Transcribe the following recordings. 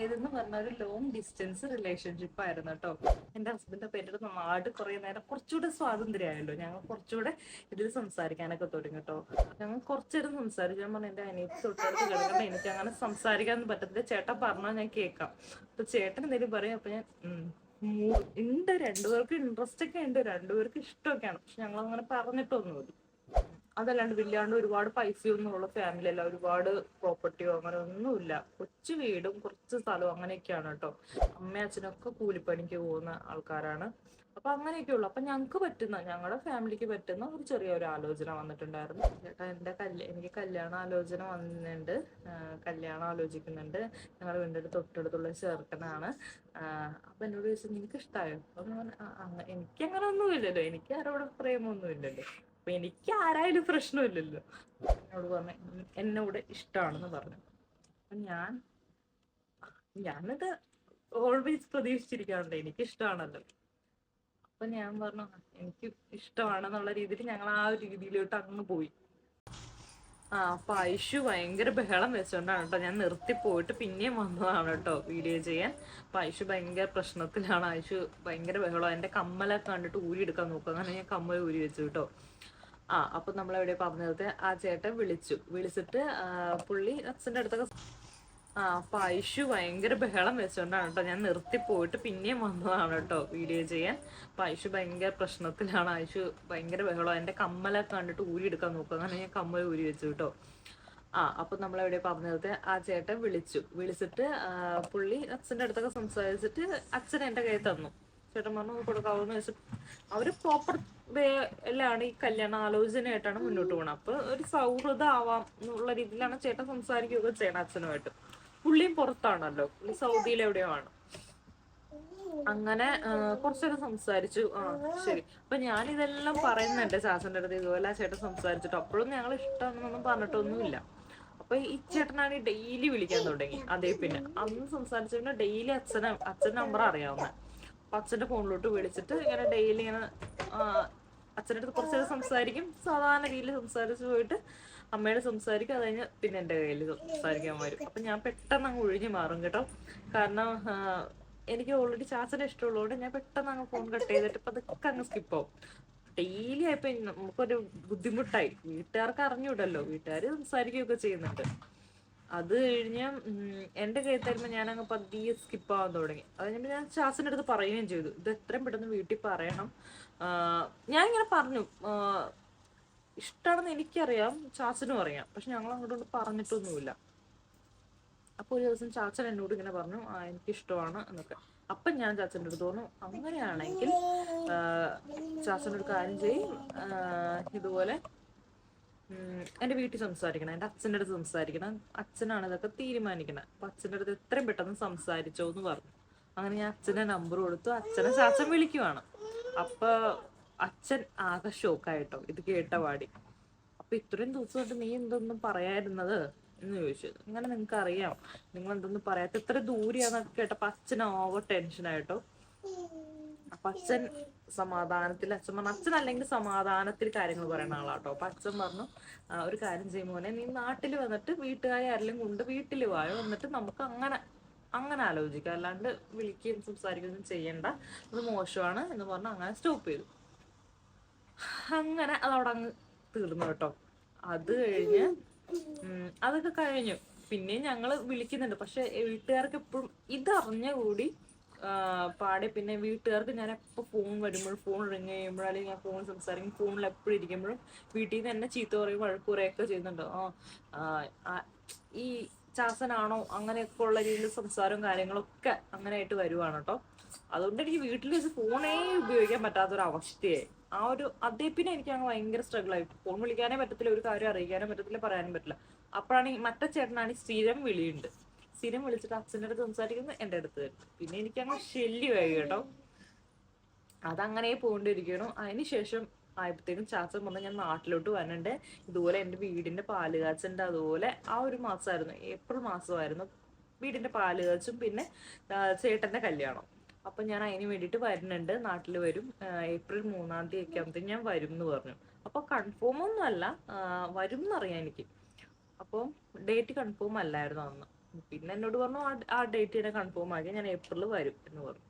എന്റേതെന്ന് പറഞ്ഞ ഒരു long distance relationship ആയിരുന്നു കേട്ടോ. എന്റെ ഹസ്ബൻഡ് അപ്പൊ എന്റെ നാട് കുറെ നേരം കുറച്ചുകൂടെ സ്വാതന്ത്ര്യമായല്ലോ, ഞങ്ങൾ കുറച്ചുകൂടെ ഇതിൽ സംസാരിക്കാനൊക്കെ തുടങ്ങി കേട്ടോ. ഞങ്ങൾ കുറച്ചേരം സംസാരിച്ചു. ഞാൻ പറഞ്ഞു എന്റെ അനിയത്തി തൊട്ടടുത്ത് കിടക്കണ്ട, എനിക്ക് അങ്ങനെ സംസാരിക്കാനൊന്നും പറ്റത്തില്ല, ചേട്ടൻ പറഞ്ഞാൽ ഞാൻ കേൾക്കാം. അപ്പൊ ചേട്ടൻ എന്തെങ്കിലും പറയും, അപ്പൊ ഞാൻ ഉണ്ട്, രണ്ടുപേർക്ക് ഇൻട്രസ്റ്റ് ഒക്കെ ഉണ്ട്, രണ്ടുപേർക്ക് ഇഷ്ടമൊക്കെയാണ്, പക്ഷെ ഞങ്ങൾ അങ്ങനെ പറഞ്ഞിട്ടൊന്നുമില്ല. അതല്ലാണ്ട് വല്ലാണ്ട് ഒരുപാട് പൈസയൊന്നും ഉള്ള ഫാമിലി അല്ല, ഒരുപാട് പ്രോപ്പർട്ടിയോ അങ്ങനെ ഒന്നുമില്ല, കൊച്ചു വീടും കുറച്ച് സ്ഥലവും അങ്ങനെയൊക്കെയാണ് കേട്ടോ. അമ്മയും അച്ഛനൊക്കെ കൂലിപ്പണിക്ക് പോകുന്ന ആൾക്കാരാണ്. അപ്പൊ അങ്ങനെയൊക്കെ ഉള്ളു. അപ്പൊ ഞങ്ങൾക്ക് പറ്റുന്ന, ഞങ്ങളുടെ ഫാമിലിക്ക് പറ്റുന്ന ഒരു ചെറിയൊരു ആലോചന വന്നിട്ടുണ്ടായിരുന്നു. ചേട്ടാ എനിക്ക് കല്യാണ ആലോചന വന്നിട്ടുണ്ട്, കല്യാണം ആലോചിക്കുന്നുണ്ട്, ഞങ്ങളുടെ വീടിന്റെ തൊട്ടടുത്തുള്ള ചെറുക്കനാണ്. അപ്പൊ എന്നോട് ചോദിച്ചു നിനക്ക് ഇഷ്ടമായോ? അപ്പൊ എനിക്ക് അങ്ങനെ ഒന്നുമില്ലല്ലോ, എനിക്ക് ആരോട് പ്രേമൊന്നും ഇല്ലല്ലോ, അപ്പൊ എനിക്ക് ആരായാലും പ്രശ്നമില്ലല്ലോ. എന്നോട് പറഞ്ഞു എന്നോട് ഇഷ്ടമാണെന്ന് പറഞ്ഞു. അപ്പൊ ഞാനത് ഓൾവേസ് പ്രതീക്ഷിച്ചിരിക്കാറുണ്ട്, എനിക്ക് ഇഷ്ടമാണല്ലോ. അപ്പൊ ഞാൻ പറഞ്ഞു എനിക്ക് ഇഷ്ടമാണെന്നുള്ള രീതിയിൽ ഞങ്ങൾ ആ ഒരു രീതിയിലോട്ട് അങ്ങ് പോയി. അപ്പൊ ഐഷു ഭയങ്കര ബഹളം വെച്ചോണ്ടാണ് കേട്ടോ ഞാൻ നിർത്തി പോയിട്ട് പിന്നെയും വന്നതാണ് കേട്ടോ വീഡിയോ ചെയ്യാൻ. അപ്പൊ ഐഷു ഭയങ്കര പ്രശ്നത്തിലാണ്, ഐഷു ഭയങ്കര ബഹളം, എന്റെ കമ്മലൊക്കെ കണ്ടിട്ട് ഊരി എടുക്കാൻ നോക്കുക, അങ്ങനെ ഞാൻ കമ്മൽ ഊരി വെച്ചു കേട്ടോ. അപ്പൊ നമ്മളെവിടെ പറഞ്ഞത്, ആ ചേട്ടൻ വിളിച്ചിട്ട് പുള്ളി അച്ഛൻ്റെ അടുത്തൊക്കെ. അപ്പൊ ഐഷു ഭയങ്കര ബഹളം വെച്ചോണ്ടാണ് കേട്ടോ ഞാൻ നിർത്തി പോയിട്ട് പിന്നെയും വന്നതാണ് കേട്ടോ വീഡിയോ ചെയ്യാൻ. അപ്പൊ ഐഷു ഭയങ്കര പ്രശ്നത്തിലാണ്, ഐഷു ഭയങ്കര ബഹളം, എന്റെ കമ്മലൊക്കെ കണ്ടിട്ട് ഊരി എടുക്കാൻ നോക്കുക, അങ്ങനെ ഞാൻ കമ്മൽ ഊരി വെച്ചു കേട്ടോ. അപ്പൊ നമ്മളെവിടെ പറഞ്ഞത്, ആ ചേട്ടൻ വിളിച്ചിട്ട് പുള്ളി അച്ഛൻ്റെ അടുത്തൊക്കെ സംസാരിച്ചിട്ട് അച്ഛൻ എന്റെ കയ്യിൽ തന്നു. ചേട്ടൻ പറഞ്ഞു കൊടുക്കാവൂന്ന് വെച്ചിട്ട് അവര് പ്രോപ്പർ വേയിലാണ് ഈ കല്യാണ ആലോചനയായിട്ടാണ് മുന്നോട്ട് പോകുന്നത്. അപ്പൊ ഒരു സൗഹൃദം ആവാം എന്നുള്ള രീതിയിലാണ് ചേട്ടൻ സംസാരിക്കുകയൊക്കെ ചെയ്യണം അച്ഛനുമായിട്ട്. പുള്ളിയും പുറത്താണല്ലോ, പുള്ളി സൗദിയിൽ എവിടെയോ ആണ്. അങ്ങനെ കുറച്ചേരം സംസാരിച്ചു. ശരി. അപ്പൊ ഞാൻ ഇതെല്ലാം പറയുന്നുണ്ട് ചാച്ചന്റെ അടുത്ത്, ഇതുപോലെ ആ ചേട്ടൻ സംസാരിച്ചിട്ട്, അപ്പോഴും ഞങ്ങൾ ഇഷ്ടമാണെന്നൊന്നും പറഞ്ഞിട്ടൊന്നുമില്ല. അപ്പൊ ഈ ചേട്ടനാണ് ഡെയിലി വിളിക്കാൻ തുടങ്ങി. അതേ പിന്നെ അന്ന് സംസാരിച്ചിട്ട് ഡെയിലി അച്ഛൻ നമ്പർ അറിയാവുന്ന, അപ്പൊ അച്ഛന്റെ ഫോണിലോട്ട് വിളിച്ചിട്ട് ഇങ്ങനെ ഡെയിലി ഇങ്ങനെ അച്ഛൻ്റെ അടുത്ത് കുറച്ചേരം സംസാരിക്കും, സാധാരണ രീതിയിൽ സംസാരിച്ചു പോയിട്ട് അമ്മയോട് സംസാരിക്കും, അത് കഴിഞ്ഞ് പിന്നെ എൻ്റെ കയ്യിൽ സംസാരിക്കാൻ വരും. അപ്പൊ ഞാൻ പെട്ടെന്ന് അങ്ങ് ഒഴിഞ്ഞു മാറും കേട്ടോ. കാരണം എനിക്ക് ഓൾറെഡി ചാച്ചനെ ഇഷ്ടമുള്ളതുകൊണ്ട് ഞാൻ പെട്ടെന്ന് അങ്ങ് ഫോൺ കട്ട് ചെയ്തിട്ട് ഇപ്പൊ അതൊക്കെ അങ്ങ് സ്കിപ്പ് ആവും. ഡെയിലി ആയപ്പോ നമുക്കൊരു ബുദ്ധിമുട്ടായി, വീട്ടുകാർക്ക് അറിഞ്ഞൂടല്ലോ, വീട്ടുകാർ സംസാരിക്കുകയൊക്കെ ചെയ്യുന്നുണ്ട്. അത് കഴിഞ്ഞ് എന്റെ കയ്യിൽ തരുമ്പോൾ ഞാൻ അങ്ങ് പതിയെ സ്കിപ്പ് ആവാൻ തുടങ്ങി. അത് കഴിഞ്ഞപ്പോൾ ഞാൻ ചാച്ചൻ്റെ അടുത്ത് പറയുകയും ചെയ്തു, ഇത് എത്രയും പെട്ടെന്ന് വീട്ടിൽ പറയണം. ഞാൻ ഇങ്ങനെ പറഞ്ഞു, ഇഷ്ടമാണെന്ന് എനിക്കറിയാം, ചാച്ചനും അറിയാം, പക്ഷെ ഞങ്ങൾ അങ്ങോട്ട് പറഞ്ഞിട്ടൊന്നുമില്ല. അപ്പൊ ഒരു ദിവസം ചാച്ചൻ എന്നോട് ഇങ്ങനെ പറഞ്ഞു എനിക്കിഷ്ടമാണ് എന്നൊക്കെ. അപ്പം ഞാൻ ചാച്ചൻ്റെ അടുത്ത് പറഞ്ഞു, അങ്ങനെയാണെങ്കിൽ ചാച്ചനൊരു കാര്യം ചെയ്യും, ഇതുപോലെ എൻ്റെ വീട്ടിൽ സംസാരിക്കണം, എൻ്റെ അച്ഛൻ്റെ അടുത്ത് സംസാരിക്കണം, അച്ഛനാണ് ഇതൊക്കെ തീരുമാനിക്കണം, അപ്പൊ അച്ഛൻ്റെ അടുത്ത് എത്രയും പെട്ടെന്ന് സംസാരിച്ചോ എന്ന് പറഞ്ഞു. അങ്ങനെ ഞാൻ അച്ഛൻ്റെ നമ്പർ കൊടുത്തു, അച്ഛനെ ചാച്ചൻ വിളിക്കുവാണ്. അപ്പൊ അച്ഛൻ ആകെ ഷോക്കായിട്ടോ ഇത് കേട്ട പാടി. അപ്പൊ ഇത്രയും ദിവസമായിട്ട് നീ എന്തൊന്നും പറയായിരുന്നത് എന്ന് ചോദിച്ചു. അങ്ങനെ നിങ്ങൾക്ക് അറിയാം, നിങ്ങൾ എന്തൊന്നും പറയാത്ത, ഇത്ര ദൂരെയാന്നൊക്കെ കേട്ടപ്പോ അച്ഛൻ ഓവർ ടെൻഷനായിട്ടോ. അപ്പൊ അച്ഛൻ സമാധാനത്തിൽ, അച്ഛൻ പറഞ്ഞു, അച്ഛൻ അല്ലെങ്കിൽ സമാധാനത്തിൽ കാര്യങ്ങൾ പറയുന്ന ആളാട്ടോ. അപ്പൊ അച്ഛൻ പറഞ്ഞു ഒരു കാര്യം ചെയ്യും മോനെ, നീ നാട്ടിൽ വന്നിട്ട് വീട്ടുകാരെ ആരെങ്കിലും കൊണ്ട് വീട്ടിൽ വായോ, എന്നിട്ട് നമുക്ക് അങ്ങനെ ആലോചിക്കാം, അല്ലാണ്ട് വിളിക്കുകയും സംസാരിക്കുകയും ചെയ്യണ്ട, അത് മോശമാണ് എന്ന് പറഞ്ഞ് അങ്ങനെ സ്റ്റോപ്പ് ചെയ്തു. അങ്ങനെ അതവിടെ അങ്ങ് തീർന്നു കേട്ടോ. അത് കഴിഞ്ഞ് അതൊക്കെ കഴിഞ്ഞു. പിന്നെയും ഞങ്ങള് വിളിക്കുന്നുണ്ട്, പക്ഷെ വീട്ടുകാർക്ക് എപ്പോഴും ഇതറിഞ്ഞ കൂടി പാടെ. പിന്നെ വീട്ടുകാർക്ക് ഞാൻ എപ്പോൾ ഫോൺ വരുമ്പോഴും, ഫോൺ റിങ് ചെയ്യുമ്പോഴും, അല്ലെങ്കിൽ ഞാൻ ഫോൺ സംസാരിക്കും, ഫോണിൽ എപ്പോഴും ഇരിക്കുമ്പോഴും വീട്ടിൽ നിന്ന് എന്നെ ചീത്ത പറയും, വഴക്ക് പറയുകയൊക്കെ ചെയ്യുന്നുണ്ട്. ഈ ചാസനാണോ അങ്ങനെയൊക്കെ ഉള്ള രീതിയിൽ സംസാരവും കാര്യങ്ങളൊക്കെ അങ്ങനെ ആയിട്ട് വരുവാണ് കേട്ടോ. അതുകൊണ്ട് എനിക്ക് വീട്ടിൽ വെച്ച് ഫോണേ ഉപയോഗിക്കാൻ പറ്റാത്തൊരവസ്ഥയായി. അതേ പിന്നെ എനിക്ക് അങ്ങ് ഭയങ്കര സ്ട്രഗിൾ ആയി. ഫോൺ വിളിക്കാനേ പറ്റത്തില്ല, ഒരു കാര്യം അറിയിക്കാനും പറ്റത്തില്ല, പറയാനും പറ്റില്ല. അപ്പോഴാണ് മറ്റേ ചേട്ടനാണ് സ്ഥിരം വിളിയുണ്ട്, സ്ഥിരം വിളിച്ചിട്ട് അച്ഛൻ്റെ അടുത്ത് സംസാരിക്കുന്നത് എൻ്റെ അടുത്ത് വരും. പിന്നെ എനിക്കങ്ങ് ശല്യമായി കേട്ടോ. അതങ്ങനെ പോകൊണ്ടിരിക്കണം. അതിനുശേഷം ആയപ്പോഴത്തേക്കും ചാച്ചൻ പറഞ്ഞ ഞാൻ നാട്ടിലോട്ട് വരണ്ടേ, ഇതുപോലെ എൻ്റെ വീടിന്റെ പാല് കാച്ചുണ്ട്, അതുപോലെ ആ ഒരു മാസമായിരുന്നു, ഏപ്രിൽ മാസമായിരുന്നു വീടിന്റെ പാല് കാച്ചും പിന്നെ ചേട്ടന്റെ കല്യാണം. അപ്പൊ ഞാൻ അതിന് വേണ്ടിയിട്ട് വരുന്നുണ്ട്, നാട്ടിൽ വരും, ഏപ്രിൽ 3-ാം തീയതി ഒക്കെ ആകുമ്പോഴത്തേക്കും ഞാൻ വരും എന്ന് പറഞ്ഞു. അപ്പൊ കൺഫേം ഒന്നും അല്ല, വരും എന്നറിയാം എനിക്ക്. അപ്പോൾ ഡേറ്റ് കൺഫേം അല്ലായിരുന്നു അന്ന്. പിന്നെ എന്നോട് പറഞ്ഞു ആ ഡേറ്റ് തന്നെ കൺഫേം ആക്കി, ഞാൻ ഏപ്രിൽ വരും എന്ന് പറഞ്ഞു.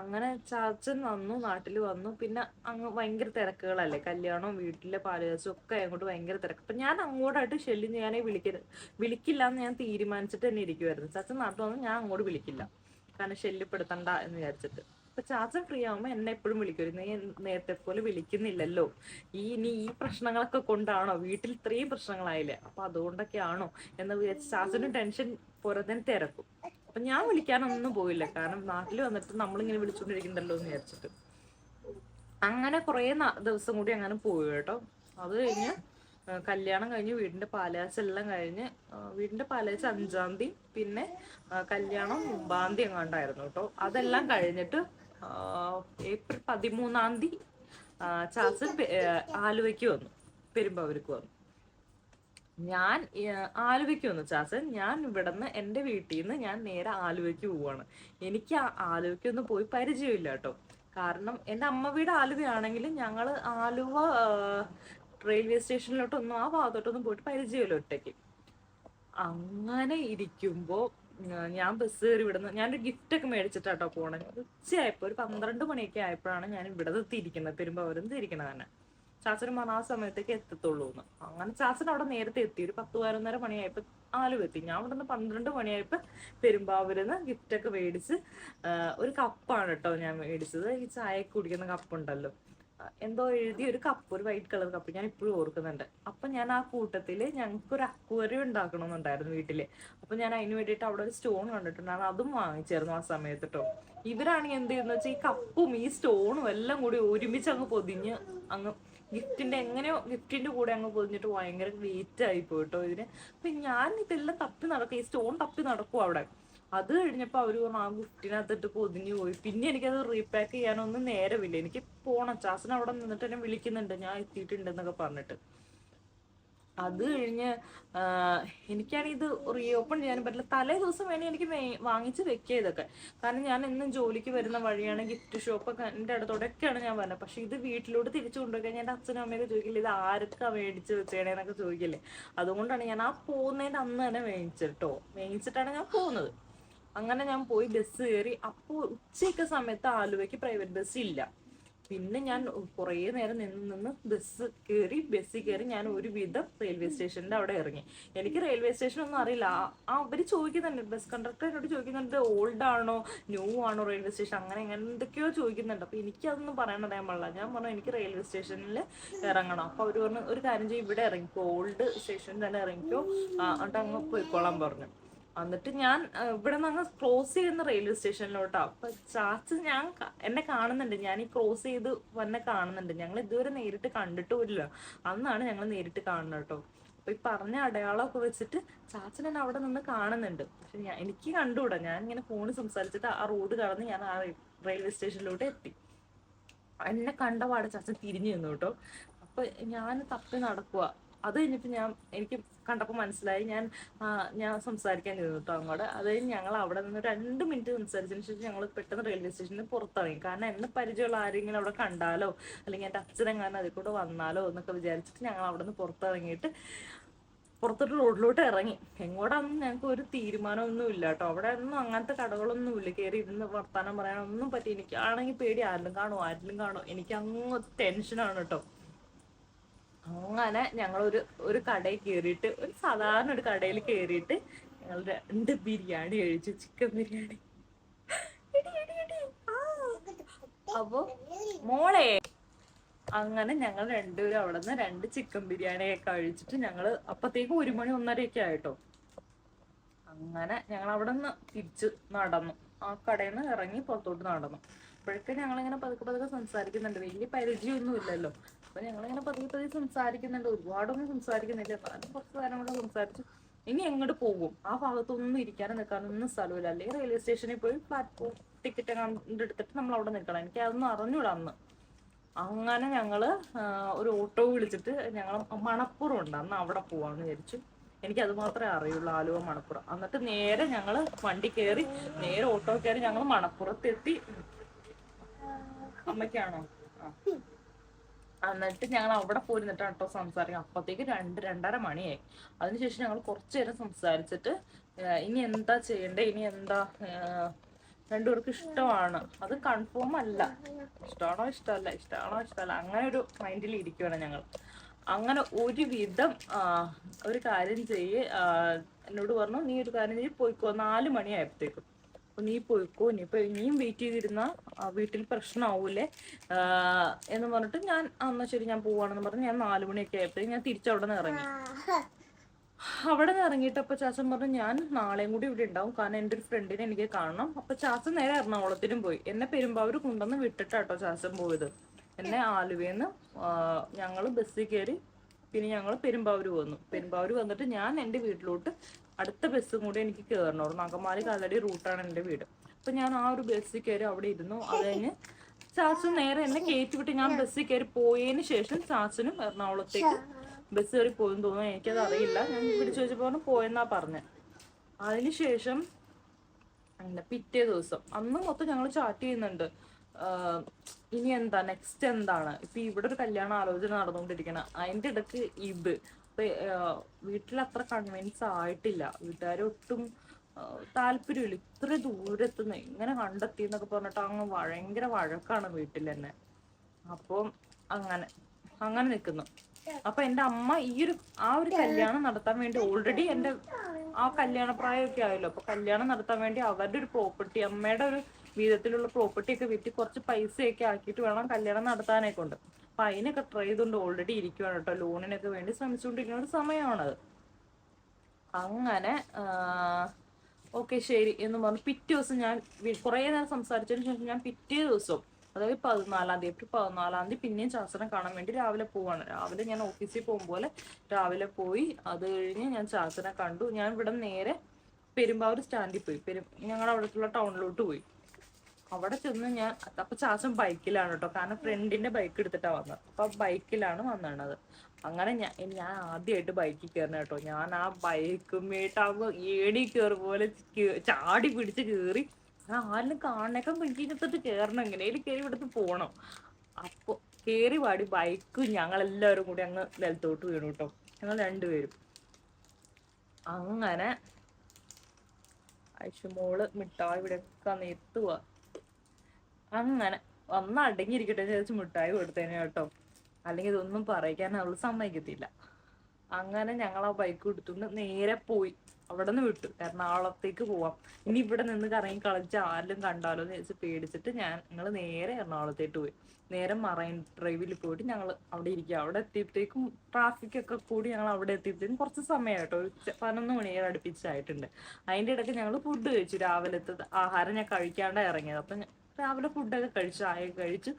അങ്ങനെ ചാച്ചൻ വന്നു, നാട്ടിൽ വന്നു. പിന്നെ അങ്ങ് ഭയങ്കര തിരക്കുകളല്ലേ, കല്യാണവും വീട്ടിലെ പാലുകാച്ചും ഒക്കെ അങ്ങോട്ട് ഭയങ്കര തിരക്ക്. അപ്പൊ ഞാൻ അങ്ങോട്ടായിട്ട് ശല്യം ചെയ്യാനേ വിളിക്കില്ല എന്ന് ഞാൻ തീരുമാനിച്ചിട്ട് തന്നെ ഇരിക്കുവായിരുന്നു. ചാച്ചൻ നാട്ടിൽ വന്നു, ഞാൻ അങ്ങോട്ട് വിളിക്കില്ല, കാരണം ശല്യപ്പെടുത്തണ്ട എന്ന് വിചാരിച്ചിട്ട്. അപ്പൊ ചാച്ചൻ ഫ്രീ ആവുമ്പോ എന്നെ എപ്പോഴും വിളിക്കുമായിരുന്നു. നീ നേരത്തെ പോലെ വിളിക്കുന്നില്ലല്ലോ, നീ ഈ പ്രശ്നങ്ങളൊക്കെ കൊണ്ടാണോ, വീട്ടിൽ ഇത്രയും പ്രശ്നങ്ങളായില്ലേ, അപ്പൊ അതുകൊണ്ടൊക്കെ ആണോ എന്ന് വിചാരിച്ച് ചാച്ചനും ടെൻഷൻ പോരാത്തതിന് തിരക്കും. അപ്പൊ ഞാൻ വിളിക്കാനൊന്നും പോയില്ല, കാരണം നാട്ടിൽ വന്നിട്ട് നമ്മളിങ്ങനെ വിളിച്ചോണ്ടിരിക്കണ്ടല്ലോ എന്ന് വിചാരിച്ചിട്ട്. അങ്ങനെ കുറെ ദിവസം കൂടി അങ്ങനെ പോയി കേട്ടോ. അത് കഴിഞ്ഞ് കല്യാണം കഴിഞ്ഞ് വീടിന്റെ പാലാച്ചെല്ലാം കഴിഞ്ഞ്, വീടിന്റെ പാലാച്ച 5-ാം തീയതി, പിന്നെ കല്യാണം 9-ാം തീയതി എങ്ങാണ്ടായിരുന്നു കേട്ടോ. അതെല്ലാം കഴിഞ്ഞിട്ട് ഏപ്രിൽ 13-ാം തീയതി ചാച്ചൻ ആലുവയ്ക്ക് വന്നു, പെരുമ്പാവൂർക്ക് വന്നു. ഞാൻ ആലുവയ്ക്ക് വന്നു ചാച്ചൻ. ഞാൻ ഇവിടുന്ന് എൻ്റെ വീട്ടിൽ നിന്ന് ഞാൻ നേരെ ആലുവയ്ക്ക് പോവാണ്. എനിക്ക് ആലുവയ്ക്കൊന്നും പോയി പരിചയമില്ല കേട്ടോ. കാരണം എൻ്റെ അമ്മ വീട് ആലുവയാണെങ്കിലും ഞങ്ങൾ ആലുവ റെയിൽവേ സ്റ്റേഷനിലോട്ടൊന്നും ആ ഭാഗത്തോട്ടൊന്നും പോയിട്ട് പരിചയമില്ല ഒറ്റയ്ക്ക്. അങ്ങനെ ഇരിക്കുമ്പോ ഞാൻ ബസ് കയറി ഇവിടുന്ന്, ഞാനൊരു ഗിഫ്റ്റ് ഒക്കെ മേടിച്ചിട്ടാട്ടോ പോണേ. ഉച്ചയായപ്പോ ഒരു 12 മണിയൊക്കെ ആയപ്പോഴാണ് ഞാൻ ഇവിടെ എത്തിയിരിക്കുന്നത്, പെരുമ്പാവൂരിൽ ഇരിക്കണത് തന്നെ. ചാച്ചന് പറഞ്ഞ ആ സമയത്തേക്ക് എത്തത്തുള്ളൂ എന്ന്. അങ്ങനെ ചാച്ചൻ അവിടെ നേരത്തെ എത്തി, ഒരു 10-11:30 മണിയായപ്പോ ആലുവ എത്തി. ഞാൻ ഇവിടെ നിന്ന് 12 മണിയായപ്പോ പെരുമ്പാവൂരിന്ന് ഗിഫ്റ്റ് ഒക്കെ മേടിച്ച്, ഒരു കപ്പാണ് കേട്ടോ ഞാൻ മേടിച്ചത്. ഈ ചായ കുടിക്കുന്ന കപ്പുണ്ടല്ലോ, എന്തോ എഴുതിയ ഒരു കപ്പ്, ഒരു വൈറ്റ് കളർ കപ്പ്, ഞാൻ ഇപ്പോഴും ഓർക്കുന്നുണ്ട്. അപ്പൊ ഞാൻ ആ കൂട്ടത്തില് ഞങ്ങൾക്ക് ഒരു അക്വേറിയം ഉണ്ടാക്കണമെന്നുണ്ടായിരുന്നു വീട്ടില്. അപ്പൊ ഞാൻ അതിന് വേണ്ടിയിട്ട് അവിടെ ഒരു സ്റ്റോൺ കണ്ടിട്ടുണ്ടായിരുന്നു, അതും വാങ്ങിച്ചായിരുന്നു ആ സമയത്ത് കേട്ടോ. ഇവരാണെങ്കിൽ എന്ത് ചെയ്യുന്ന വെച്ചാൽ ഈ കപ്പും ഈ സ്റ്റോണും എല്ലാം കൂടി ഒരുമിച്ച് അങ്ങ് പൊതിഞ്ഞ് അങ്ങ് ഗിഫ്റ്റിന്റെ കൂടെ അങ്ങ് പൊതിഞ്ഞിട്ട് ഭയങ്കര വെയിറ്റ് ആയി പോയിട്ടോ ഇതിന്. അപ്പൊ ഞാൻ ഇതെല്ലാം തപ്പി നടക്കും, ഈ സ്റ്റോൺ തപ്പി നടക്കും അവിടെ. അത് കഴിഞ്ഞപ്പോ അവര് പറഞ്ഞു ആ ഗിഫ്റ്റിനകത്തിട്ട് പൊതിഞ്ഞു പോയി. പിന്നെ എനിക്കത് റീപാക്ക് ചെയ്യാനൊന്നും നേരമില്ല, എനിക്ക് പോണം. ചാച്ചൻ അവിടെ നിന്നിട്ട് എന്നെ വിളിക്കുന്നുണ്ട്, ഞാൻ എത്തിയിട്ടുണ്ടെന്നൊക്കെ പറഞ്ഞിട്ട്. അത് കഴിഞ്ഞ് എനിക്കാണെങ്കിൽ ഇത് റീ ഓപ്പൺ ചെയ്യാനും പറ്റില്ല. തലേ ദിവസം വേണേ എനിക്ക് വാങ്ങിച്ച് വെക്കുക ഇതൊക്കെ, കാരണം ഞാൻ എന്നും ജോലിക്ക് വരുന്ന വഴിയാണ്, ഗിഫ്റ്റ് ഷോപ്പൊക്കെ എൻ്റെ അടുത്തോടെയൊക്കെയാണ് ഞാൻ വരുന്നത്. പക്ഷെ ഇത് വീട്ടിലോട്ട് തിരിച്ചു കൊണ്ടുപോയി ഞാൻ എൻ്റെ അച്ഛനും അമ്മയൊക്കെ ചോദിക്കില്ല, ഇത് ആരൊക്കെ മേടിച്ച് വെച്ചേണേന്നൊക്കെ ചോദിക്കില്ലേ. അതുകൊണ്ടാണ് ഞാൻ ആ പോകുന്നതിൻ്റെ അന്ന് തന്നെ മേടിച്ചിട്ടാണ് ഞാൻ പോകുന്നത്. അങ്ങനെ ഞാൻ പോയി ബസ് കയറി. അപ്പോൾ ഉച്ചയൊക്കെ സമയത്ത് ആലുവയ്ക്ക് പ്രൈവറ്റ് ബസ് ഇല്ല. പിന്നെ ഞാൻ കുറേ നേരം നിന്ന് ബസ്സിൽ കയറി ഞാൻ ഒരുവിധം റെയിൽവേ സ്റ്റേഷന്റെ അവിടെ ഇറങ്ങി. എനിക്ക് റെയിൽവേ സ്റ്റേഷൻ ഒന്നും അറിയില്ല. അവര് ചോദിക്കുന്നുണ്ട്, ബസ് കണ്ടക്ടർ എന്നോട് ചോദിക്കുന്നുണ്ട് ഓൾഡ് ആണോ ന്യൂ ആണോ റെയിൽവേ സ്റ്റേഷൻ, അങ്ങനെ എന്തൊക്കെയോ ചോദിക്കുന്നുണ്ട്. അപ്പൊ എനിക്കതൊന്നും പറയാൻ അറിയാൻ പാടില്ല. ഞാൻ പറഞ്ഞു എനിക്ക് റെയിൽവേ സ്റ്റേഷനിൽ ഇറങ്ങണം. അപ്പൊ അവര് പറഞ്ഞു ഒരു കാര്യം ചെയ്യും, ഇവിടെ ഇറങ്ങിക്കോ, ഓൾഡ് സ്റ്റേഷനിൽ തന്നെ ഇറങ്ങിക്കോ, എന്നിട്ട് അങ്ങ് പോയിക്കോളാൻ പറഞ്ഞു. എന്നിട്ട് ഞാൻ ഇവിടെ നിന്ന് അങ്ങ് ക്രോസ് ചെയ്യുന്ന റെയിൽവേ സ്റ്റേഷനിലോട്ടാ. അപ്പൊ ചാച്ച എന്നെ കാണുന്നുണ്ട്, ഞാൻ ഈ ക്രോസ് ചെയ്ത് വന്നെ കാണുന്നുണ്ട്. ഞങ്ങൾ ഇതുവരെ നേരിട്ട് കണ്ടിട്ടുമില്ല, അന്നാണ് ഞങ്ങൾ നേരിട്ട് കാണുന്നത് കേട്ടോ. അപ്പൊ ഈ പറഞ്ഞ അടയാളമൊക്കെ വെച്ചിട്ട് ചാച്ചൻ എന്നെ അവിടെ നിന്ന് കാണുന്നുണ്ട്. പക്ഷെ എനിക്ക് കണ്ടുകൂടാ, ഞാൻ ഇങ്ങനെ ഫോണിൽ സംസാരിച്ചിട്ട് ആ റോഡ് കടന്ന് ഞാൻ ആ റെയിൽവേ സ്റ്റേഷനിലോട്ട് എത്തി. എന്നെ കണ്ട പാടെ ചാച്ചൻ തിരിഞ്ഞു നിന്നു കേട്ടോ. അപ്പൊ ഞാൻ തപ്പി നടക്കുക. അത് കഴിഞ്ഞിട്ട് എനിക്ക് കണ്ടപ്പോൾ മനസ്സിലായി, ഞാൻ സംസാരിക്കാൻ ചെയ്തു കേട്ടോ അങ്ങോട്ട്. അത് കഴിഞ്ഞ് ഞങ്ങൾ അവിടെ നിന്ന് 2 മിനിറ്റ് സംസാരിച്ചതിന് ശേഷം ഞങ്ങൾ പെട്ടെന്ന് റെയിൽവേ സ്റ്റേഷനിൽ പുറത്തിറങ്ങി. കാരണം എന്നെ പരിചയമുള്ള ആരെങ്കിലും അവിടെ കണ്ടാലോ, അല്ലെങ്കിൽ എൻ്റെ അച്ഛനെങ്ങാനും അതിൽ കൂടെ വന്നാലോ എന്നൊക്കെ വിചാരിച്ചിട്ട് ഞങ്ങൾ അവിടെ നിന്ന് പുറത്തിറങ്ങിയിട്ട് പുറത്തോട്ട് റോഡിലോട്ട് ഇറങ്ങി. എങ്ങോട്ടാണെന്ന് ഞങ്ങൾക്ക് ഒരു തീരുമാനമൊന്നും ഇല്ല കേട്ടോ. അവിടെ ഒന്നും അങ്ങനത്തെ കടകളൊന്നും ഇല്ല, കയറി ഇരുന്ന് വർത്താനം പറയാനൊന്നും പറ്റി. എനിക്കാണെങ്കിൽ പേടി, ആരിലും കാണോ, എനിക്ക് അങ്ങ് ടെൻഷനാണ് കേട്ടോ. അങ്ങനെ ഞങ്ങൾ ഒരു കടയിൽ കയറിയിട്ട്, ഒരു സാധാരണ ഒരു കടയിൽ കയറിയിട്ട് ഞങ്ങൾ 2 ബിരിയാണി കഴിച്ചു, ചിക്കൻ ബിരിയാണി. അപ്പൊ മോളെ അങ്ങനെ ഞങ്ങൾ രണ്ടുപേരും അവിടെ നിന്ന് 2 ചിക്കൻ ബിരിയാണിയൊക്കെ കഴിച്ചിട്ട് ഞങ്ങള് അപ്പത്തേക്കും 1 മണി 1:30 ആയിട്ടോ. അങ്ങനെ ഞങ്ങൾ അവിടെ നിന്ന് തിരിച്ച് നടന്നു, ആ കടയിൽ നിന്ന് ഇറങ്ങി പുറത്തോട്ട് നടന്നു. അപ്പോഴൊക്കെ ഞങ്ങളിങ്ങനെ പതുക്കെ സംസാരിക്കുന്നുണ്ട്, വലിയ പരിചയമൊന്നും ഇല്ലല്ലോ. അപ്പൊ ഞങ്ങളിങ്ങനെ പതുക്കെ സംസാരിക്കുന്നുണ്ട്, ഒരുപാടൊന്നും സംസാരിക്കുന്നില്ല, എന്നാലും കുറച്ച് നേരം കൂടെ സംസാരിച്ചു. ഇനി എങ്ങോട്ട് പോകും, ആ ഭാഗത്തൊന്നും ഇരിക്കാനും നിൽക്കാനൊന്നും സ്ഥലമില്ല. അല്ലെങ്കിൽ റെയിൽവേ സ്റ്റേഷനിൽ പോയി പ്ലാറ്റ്ഫോം ടിക്കറ്റ് കണ്ടെടുത്തിട്ട് നമ്മൾ അവിടെ നിൽക്കണം. എനിക്ക് അതൊന്നും അറിഞ്ഞൂടാ അന്ന്. അങ്ങനെ ഞങ്ങള് ഒരു ഓട്ടോ വിളിച്ചിട്ട് ഞങ്ങൾ മണപ്പുറം ഉണ്ട്, അന്ന് അവിടെ പോവാന്ന് വിചാരിച്ചു. എനിക്ക് അത് മാത്രമേ അറിയുള്ളൂ, ആലുവ മണപ്പുറം. എന്നിട്ട് നേരെ ഞങ്ങള് വണ്ടി കയറി, നേരെ ഓട്ടോ കയറി ഞങ്ങൾ മണപ്പുറത്തെത്തി. അമ്മയ്ക്കാണോ? എന്നിട്ട് ഞങ്ങൾ അവിടെ പോയിരുന്നിട്ട് കേട്ടോ സംസാരിക്കാം. അപ്പത്തേക്ക് 2-2:30 മണിയായി. അതിനുശേഷം ഞങ്ങൾ കുറച്ചു നേരം സംസാരിച്ചിട്ട് ഇനി എന്താ ചെയ്യണ്ടേ, ഇനി എന്താ, രണ്ടുപേർക്ക് ഇഷ്ടമാണ്, അത് കൺഫേം അല്ല, ഇഷ്ടമാണോ ഇഷ്ടമല്ല അങ്ങനെ ഒരു മൈൻഡിൽ ഇരിക്കുവാണ് ഞങ്ങൾ. അങ്ങനെ ഒരുവിധം ഒരു കാര്യം ചെയ്യ്, എന്നോട് പറഞ്ഞു നീ ഒരു കാര്യം ചെയ്യ്, പോയിക്കോ, 4 മണിയായപ്പോഴത്തേക്കും. അപ്പൊ നീ പോയിക്കോ, ഇനിയും വെയിറ്റ് ചെയ്തിരുന്ന വീട്ടിൽ പ്രശ്നമാവൂലേ എന്ന് പറഞ്ഞിട്ട് ഞാൻ എന്നാ ശരി ഞാൻ പോവാണെന്ന് പറഞ്ഞ് ഞാൻ 4 മണിയൊക്കെ ആയപ്പോഴത്തേക്കും ഞാൻ തിരിച്ചവിടെ നിന്ന് ഇറങ്ങി. അവിടെ നിന്ന് ഇറങ്ങിയിട്ടപ്പോൾ ചാച്ചൻ പറഞ്ഞു ഞാൻ നാളെയും കൂടി ഇവിടെ ഉണ്ടാവും, കാരണം എൻ്റെ ഒരു ഫ്രണ്ടിനെ എനിക്ക് കാണണം. അപ്പൊ ചാച്ചൻ നേരെ എറണാകുളത്തിനും പോയി. എന്നെ പെരുമ്പാവൂർ കൊണ്ടുവന്ന് വിട്ടിട്ടാട്ടോ ചാച്ചൻ പോയത്. എന്നെ ആലുവയിൽ ഞങ്ങൾ ബസ്സിൽ കയറി, പിന്നെ ഞങ്ങൾ പെരുമ്പാവൂർ വന്നു. പെരുമ്പാവൂർ വന്നിട്ട് ഞാൻ എൻ്റെ വീട്ടിലോട്ട് അടുത്ത ബസ്സും കൂടി എനിക്ക് കയറണമായിരുന്നു. അങ്കമാലി കാലടി റൂട്ടാണ് എൻ്റെ വീട്. അപ്പൊ ഞാൻ ആ ഒരു ബസ്സിൽ കയറി അവിടെ ഇരുന്നു. അത് കഴിഞ്ഞ് ചാച്ചൻ നേരെ എന്നെ കയറ്റി വിട്ട് ഞാൻ ബസ്സിൽ കയറി പോയതിന് ശേഷം ചാച്ചനും എറണാകുളത്തേക്ക് ബസ് കയറി പോയെന്ന് തോന്നുന്നു, എനിക്കത് അറിയില്ല. ഞാൻ പിടിച്ചു വെച്ചപ്പോൾ പോയെന്നാ പറഞ്ഞത്. അതിനുശേഷം പിറ്റേ ദിവസം അന്ന് മൊത്തം ഞങ്ങൾ ചാറ്റ് ചെയ്യുന്നുണ്ട്, ഇനി എന്താ നെക്സ്റ്റ് എന്താണ്. ഇപ്പൊ ഇവിടെ ഒരു കല്യാണ ആലോചന നടന്നുകൊണ്ടിരിക്കണം, അതിന്റെ ഇടക്ക് ഇത്. അപ്പൊ വീട്ടിൽ അത്ര കൺവിൻസ് ആയിട്ടില്ല, വീട്ടുകാരൊട്ടും താല്പര്യമില്ല. ഇത്ര ദൂരത്തുനിന്ന് ഇങ്ങനെ കണ്ടെത്തി എന്നൊക്കെ പറഞ്ഞിട്ട് അങ്ങ് ഭയങ്കര വഴക്കാണ് വീട്ടിൽ തന്നെ. അപ്പം അങ്ങനെ നിൽക്കുന്നു. അപ്പൊ എൻ്റെ അമ്മ ആ ഒരു കല്യാണം നടത്താൻ വേണ്ടി ഓൾറെഡി എൻ്റെ ആ കല്യാണ പ്രായമൊക്കെ ആയല്ലോ. അപ്പൊ കല്യാണം നടത്താൻ വേണ്ടി അവരുടെ ഒരു പ്രോപ്പർട്ടി, അമ്മയുടെ ഒരു വീതത്തിലുള്ള പ്രോപ്പർട്ടി ഒക്കെ വിറ്റ് കുറച്ച് പൈസയൊക്കെ ആക്കിയിട്ട് വേണം കല്യാണം നടത്താനൊക്കെ ഉണ്ട്. അപ്പൊ അതിനൊക്കെ ട്രൈ ചെയ്തുകൊണ്ട് ഓൾറെഡി ഇരിക്കുവാണ് കേട്ടോ. ലോണിനൊക്കെ വേണ്ടി ശ്രമിച്ചുകൊണ്ടിരിക്കുന്ന ഒരു സമയമാണത്. അങ്ങനെ ഓക്കെ ശരി എന്ന് പറഞ്ഞു പിറ്റേ ദിവസം ഞാൻ കുറേ നേരം സംസാരിച്ചതിന് ശേഷം ഞാൻ പിറ്റേ ദിവസം, അതായത് 14-ാം തീയതി, ഏപ്രിൽ 14-ാം തീയതി പിന്നെയും ചാച്ചനെ കാണാൻ വേണ്ടി രാവിലെ പോവാണ്. രാവിലെ ഞാൻ ഓഫീസിൽ പോകുമ്പോലെ രാവിലെ പോയി. അത് കഴിഞ്ഞ് ഞാൻ ചാച്ചനെ കണ്ടു. ഞാൻ ഇവിടെ നേരെ പെരുമ്പാവൂർ സ്റ്റാൻഡിൽ പോയി, ഞങ്ങളുടെ അവിടത്തുള്ള ടൗണിലോട്ട് പോയി. അവിടെ ചെന്ന് ഞാൻ, അപ്പൊ ചാച്ചൻ ബൈക്കിലാണ് കേട്ടോ, കാരണം ഫ്രണ്ടിന്റെ ബൈക്ക് എടുത്തിട്ടാണ് വന്നത്. അപ്പൊ ബൈക്കിലാണ് വന്നത്. അങ്ങനെ ഞാൻ ആദ്യമായിട്ട് ബൈക്കിൽ കയറണം കേട്ടോ. ഞാൻ ആ ബൈക്കുമേട്ടാകുമ്പോ ഏടി കയറി പോലെ ചാടി പിടിച്ച് കയറി, ആരിലും കാണേക്കാൻ പിടിച്ചിട്ട് കയറണം, എങ്ങനെയും കയറി ഇവിടുന്ന് പോണം. അപ്പൊ കയറി പാടി ബൈക്ക് ഞങ്ങളെല്ലാവരും കൂടി അങ്ങ് നിലത്തോട്ട് വീണു കേട്ടോ, ഞങ്ങൾ രണ്ടുപേരും. അങ്ങനെ ഐഷുമോള് മിഠായി ഇവിടെയൊക്കെ എത്തുക. അങ്ങനെ ഒന്ന് അടങ്ങിയിരിക്കട്ടെ ചേച്ചി മിഠായി കൊടുത്തേനെ കേട്ടോ, അല്ലെങ്കിൽ ഇതൊന്നും പറയിക്കാൻ അവള് സമ്മതിക്കത്തില്ല. അങ്ങനെ ഞങ്ങൾ ആ ബൈക്ക് എടുത്തുകൊണ്ട് നേരെ പോയി. അവിടെ നിന്ന് വിട്ടു, എറണാകുളത്തേക്ക് പോവാം, ഇനി ഇവിടെ നിന്ന് കറങ്ങി കളിച്ച് ആരെങ്കിലും കണ്ടാലോ എന്ന് വെച്ച് പേടിച്ചിട്ട് ഞങ്ങൾ നേരെ എറണാകുളത്തേക്ക് പോയി. നേരെ മറൈൻ ഡ്രൈവിൽ പോയിട്ട് ഞങ്ങൾ അവിടെ ഇരിക്കുക. അവിടെ എത്തിയപ്പോഴത്തേക്കും ട്രാഫിക് ഒക്കെ കൂടി ഞങ്ങൾ അവിടെ എത്തിയപ്പോഴത്തേക്കും കുറച്ച് സമയം കേട്ടോ, 11 മണിയേറെ അടുപ്പിച്ചായിട്ടുണ്ട്. അതിൻ്റെ ഇടയ്ക്ക് ഞങ്ങൾ ഫുഡ് കഴിച്ചു. രാവിലത്തെ ആഹാരം ഞാൻ കഴിക്കാണ്ട് ഇറങ്ങിയത്. അപ്പം രാവിലെ ഫുഡൊക്കെ കഴിച്ചു, ചായ കഴിച്ചു.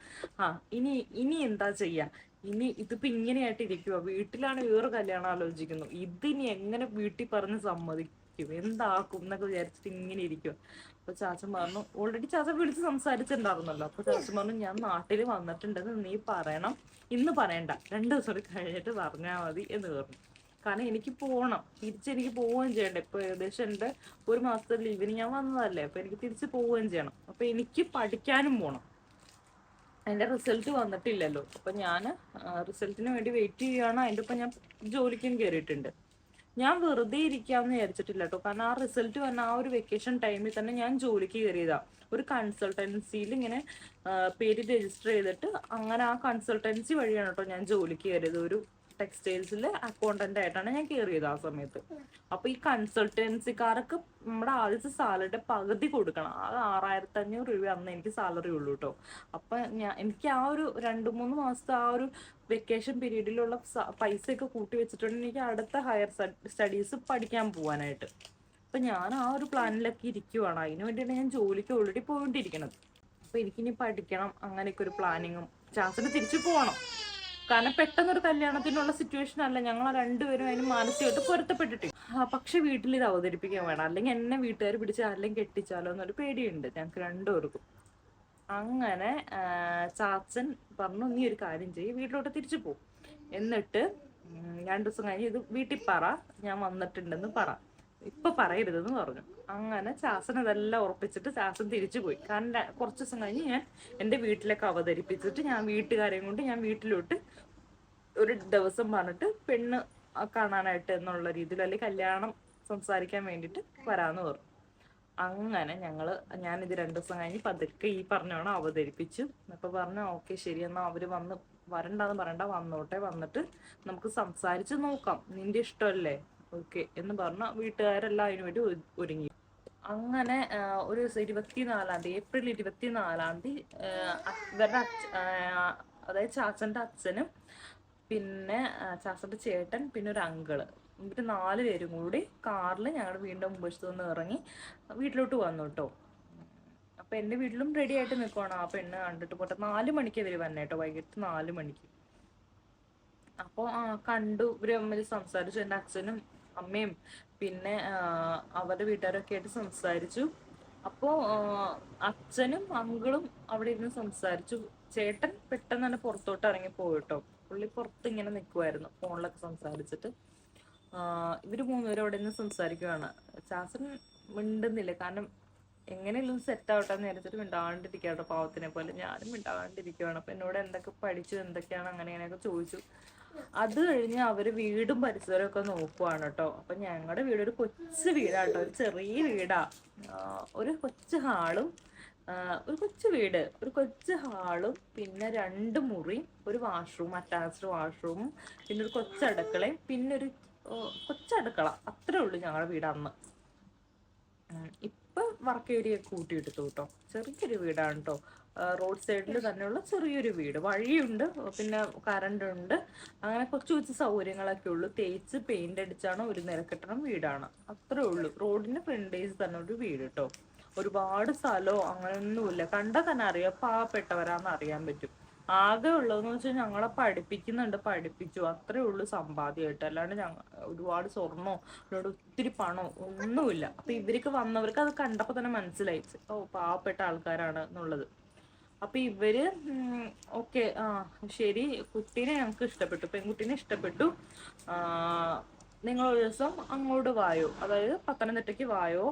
ഇനി എന്താ ചെയ്യാ, ഇനി ഇതിപ്പോ ഇങ്ങനെയായിട്ട് ഇരിക്കുവോ, വീട്ടിലാണ് വേറെ കല്യാണം ആലോചിക്കുന്നു, ഇതിനി എങ്ങനെ വീട്ടിൽ പറഞ്ഞ് സമ്മതിക്കും, എന്താക്കും എന്നൊക്കെ വിചാരിച്ചിട്ട് ഇങ്ങനെ ഇരിക്കുവോ. അപ്പൊ ചാച്ചൻ പറഞ്ഞു, ഓൾറെഡി ചാച്ചൻ വിളിച്ച് സംസാരിച്ചിട്ടുണ്ടായിരുന്നല്ലോ. അപ്പൊ ചാച്ചൻ പറഞ്ഞു ഞാൻ നാട്ടിൽ വന്നിട്ടുണ്ടെന്ന് നീ പറയണം, ഇന്ന് പറയണ്ട, 2 ദിവസം കഴിഞ്ഞിട്ട് പറഞ്ഞാൽ മതി എന്ന് പറഞ്ഞു. കാരണം എനിക്ക് പോകണം, തിരിച്ചെനിക്ക് പോവുകയും ചെയ്യണ്ടേ. ഇപ്പൊ ഏകദേശം എൻ്റെ 1 മാസത്തെ ലീവിന് ഞാൻ വന്നതല്ലേ, അപ്പൊ എനിക്ക് തിരിച്ച് പോവുകയും ചെയ്യണം. അപ്പൊ എനിക്ക് പഠിക്കാനും പോകണം. അതിന്റെ റിസൾട്ട് വന്നിട്ടില്ലല്ലോ. അപ്പൊ ഞാൻ റിസൾട്ടിന് വേണ്ടി വെയിറ്റ് ചെയ്യുകയാണ്. അതിൻ്റെ ഒപ്പം ഞാൻ ജോലിക്കും കയറിയിട്ടുണ്ട്. ഞാൻ വെറുതെ ഇരിക്കാമെന്ന് വിചാരിച്ചിട്ടില്ല കേട്ടോ, കാരണം ആ റിസൾട്ട് വന്ന ആ ഒരു വെക്കേഷൻ ടൈമിൽ തന്നെ ഞാൻ ജോലിക്ക് കയറിയതാ. ഒരു കൺസൾട്ടൻസിയിൽ ഇങ്ങനെ പേര് രജിസ്റ്റർ ചെയ്തിട്ട് അങ്ങനെ ആ കൺസൾട്ടൻസി വഴിയാണ് കേട്ടോ ഞാൻ ജോലിക്ക് കയറിയത്. ഒരു ടെക്സ്റ്റൈൽസിൽ അക്കൗണ്ടന്റ് ആയിട്ടാണ് ഞാൻ കയറിയത് ആ സമയത്ത്. അപ്പൊ ഈ കൺസൾട്ടൻസിക്കാർക്ക് നമ്മുടെ ആദ്യത്തെ സാലറിയുടെ പകുതി കൊടുക്കണം. അത് 6500 രൂപ അന്ന് എനിക്ക് സാലറി ഉള്ളൂ കേട്ടോ. അപ്പൊ എനിക്ക് ആ ഒരു 2-3 മാസത്തെ ആ ഒരു വെക്കേഷൻ പീരീഡിലുള്ള പൈസയൊക്കെ കൂട്ടി വെച്ചിട്ടുണ്ടെങ്കിൽ എനിക്ക് അടുത്ത ഹയർ സ്റ്റഡീസ് പഠിക്കാൻ പോകാനായിട്ട്. അപ്പൊ ഞാൻ ആ ഒരു പ്ലാനിലൊക്കെ ഇരിക്കുവാണ്. അതിന് വേണ്ടിയാണ് ഞാൻ ജോലിക്ക് ഓൾറെഡി പോയിട്ടിരിക്കണത്. അപ്പൊ എനിക്കിനി പഠിക്കണം, അങ്ങനെയൊക്കെ ഒരു പ്ലാനിങ്ങും. ചാച്ചന് തിരിച്ചു പോകണം, കാരണം പെട്ടെന്നൊരു കല്യാണത്തിനുള്ള സിറ്റുവേഷൻ അല്ല. ഞങ്ങൾ രണ്ടുപേരും അതിന് മാനസികമായിട്ട് പൊരുത്തപ്പെട്ടിട്ടില്ല. പക്ഷെ വീട്ടിൽ ഇത് അവതരിപ്പിക്കാൻ വേണം, അല്ലെങ്കിൽ എന്നെ വീട്ടുകാർ പിടിച്ച് ആരെങ്കിലും കെട്ടിച്ചാലോ എന്നൊരു പേടിയുണ്ട് ഞങ്ങൾക്ക് രണ്ടുപേർക്കും. അങ്ങനെ ചാച്ചൻ പറഞ്ഞു നീ ഒരു കാര്യം ചെയ്യും, വീട്ടിലോട്ട് തിരിച്ചു പോകും, എന്നിട്ട് 2 ദിവസം കഴിഞ്ഞ് ഇത് വീട്ടിൽ പറ, ഞാൻ വന്നിട്ടുണ്ടെന്ന് പറ, ഇപ്പൊ പറയരുതെന്ന് പറഞ്ഞു. അങ്ങനെ ചാച്ചൻ ഇതെല്ലാം ഉറപ്പിച്ചിട്ട് ചാച്ചൻ തിരിച്ചു പോയി. കാരണം കുറച്ച് ദിവസം കഴിഞ്ഞ് ഞാൻ എൻ്റെ വീട്ടിലേക്ക് അവതരിപ്പിച്ചിട്ട് ഞാൻ വീട്ടുകാരെയും കൊണ്ട് ഞാൻ വീട്ടിലോട്ട് ഒരു ദിവസം പറഞ്ഞിട്ട് പെണ്ണ് കാണാനായിട്ട് എന്നുള്ള രീതിയിൽ, അല്ലെങ്കിൽ കല്യാണം സംസാരിക്കാൻ വേണ്ടിയിട്ട് വരാമെന്ന് പറഞ്ഞു. അങ്ങനെ ഞാനിത് 2 ദിവസം കഴിഞ്ഞ് പതുക്കെ ഈ പറഞ്ഞോണം അവതരിപ്പിച്ചു. അപ്പൊ പറഞ്ഞു ഓക്കെ ശരി, എന്നാ അവര് വരണ്ടാന്ന് പറയണ്ട, വന്നോട്ടെ, വന്നിട്ട് നമുക്ക് സംസാരിച്ച് നോക്കാം, നിന്റെ ഇഷ്ടമല്ലേ, ഓക്കെ എന്ന് പറഞ്ഞ വീട്ടുകാരെല്ലാം അതിനു വേണ്ടി ഒരുങ്ങി. അങ്ങനെ ഒരു ദിവസം 24-ാം തീയതി, ഏപ്രിൽ 24-ാം തീയതി ഇവരുടെ അതായത് ചാച്ചന്റെ അച്ഛനും പിന്നെ ചാച്ചന്റെ ചേട്ടൻ പിന്നെ ഒരു അങ്കിള്, ഇവര് 4 പേരും കൂടി കാറിൽ ഞങ്ങളുടെ വീടിന്റെ മുമ്പശത്ത് നിന്ന് ഇറങ്ങി വീട്ടിലോട്ട് വന്നു കേട്ടോ. അപ്പൊ എന്റെ വീട്ടിലും റെഡി ആയിട്ട് നിൽക്കുവാണ് ആ പെണ്ണ് കണ്ടിട്ട് പോട്ടെ. 4 മണിക്ക് ഇവര് വന്നേട്ടോ, വൈകിട്ട് 4 മണിക്ക്. അപ്പോൾ കണ്ടു, ഇവര് തമ്മിൽ സംസാരിച്ചു. എൻ്റെ അച്ഛനും അമ്മയും പിന്നെ അവരുടെ വീട്ടുകാരൊക്കെ ആയിട്ട് സംസാരിച്ചു. അപ്പോ അച്ഛനും അങ്കിളും അവിടെ ഇരുന്ന് സംസാരിച്ചു. ചേട്ടൻ പെട്ടെന്ന് തന്നെ പുറത്തോട്ട് ഇറങ്ങി പോയിട്ടോ. പുള്ളി പുറത്ത് ഇങ്ങനെ നിൽക്കുമായിരുന്നു ഫോണിലൊക്കെ സംസാരിച്ചിട്ട്. ഇവര് 3 പേരും അവിടെ നിന്ന് സംസാരിക്കുകയാണ്. ചാച്ചൻ മിണ്ടുന്നില്ല, കാരണം എങ്ങനെയല്ലോ സെറ്റ് ആവട്ടെ എന്ന് വിചാരിച്ചിട്ട് മിണ്ടാണ്ടിരിക്കുകയാണ് പാവത്തിനെ പോലെ. ഞാനും മിണ്ടാണ്ടിരിക്കുകയാണ്. അപ്പൊ എന്നോട് എന്തൊക്കെ പഠിച്ചു, എന്തൊക്കെയാണ് അങ്ങനെയൊക്കെ ചോദിച്ചു. അത് കഴിഞ്ഞ് അവര് വീടും പരിസരവും ഒക്കെ നോക്കുവാണ് കേട്ടോ. അപ്പൊ ഞങ്ങളുടെ വീട് ഒരു കൊച്ചു വീടാട്ടോ, ഒരു ചെറിയ വീടാ. ഒരു കൊച്ചു ഹാളും ഒരു കൊച്ചു വീട്, ഒരു കൊച്ചു ഹാളും പിന്നെ 2 മുറിയും ഒരു വാഷ്റൂം, അറ്റാച്ച്ഡ് വാഷ്റൂമും പിന്നെ ഒരു കൊച്ചടുക്കളയും പിന്നെ ഒരു കൊച്ചടുക്കള, അത്രേ ഉള്ളൂ ഞങ്ങളുടെ വീട് അന്ന്. ഇപ്പൊ വർക്ക് ഏരിയ കൂട്ടിയെടുത്തു കേട്ടോ. ചെറിയൊരു വീടാണ് കേട്ടോ. റോഡ് സൈഡിൽ തന്നെയുള്ള ചെറിയൊരു വീട്, വഴിയുണ്ട്, പിന്നെ കറണ്ട് ഉണ്ട്, അങ്ങനെ കൊച്ചു സൗകര്യങ്ങളൊക്കെ ഉള്ളു. തേച്ച് പെയിന്റ് അടിച്ചാണ് ഒരു നിലക്കെട്ടണം വീടാണ്, അത്രേ ഉള്ളൂ. റോഡിന്റെ ഫ്രണ്ടേജ് തന്നെ ഒരു വീട് കേട്ടോ. ഒരുപാട് സ്ഥലമോ അങ്ങനെയൊന്നുമില്ല. കണ്ടാൽ തന്നെ അറിയാം പാവപ്പെട്ടവരാന്ന് അറിയാൻ പറ്റും. ആകെ ഉള്ളതെന്ന് വെച്ചാൽ ഞങ്ങളെ പഠിപ്പിച്ചു, അത്രേ ഉള്ളൂ സമ്പാദ്യമായിട്ട്. അല്ലാണ്ട് ഒരുപാട് സ്വർണ്ണോ ഒരുപാട് ഒത്തിരി പണോ ഒന്നുമില്ല. അപ്പൊ ഇവർക്ക് വന്നവർക്ക് അത് കണ്ടപ്പോ തന്നെ മനസ്സിലായി ഓ പാവപ്പെട്ട ആൾക്കാരാണ് എന്നുള്ളത്. അപ്പൊ ഇവര് ഓക്കെ ശരി, കുട്ടീനെ ഞങ്ങൾക്ക് ഇഷ്ടപ്പെട്ടു, പെൺകുട്ടീനെ ഇഷ്ടപ്പെട്ടു, നിങ്ങൾ ഒരു ദിവസം അങ്ങോട്ട് വായോ, അതായത് പത്തനംതിട്ടയ്ക്ക് വായോ,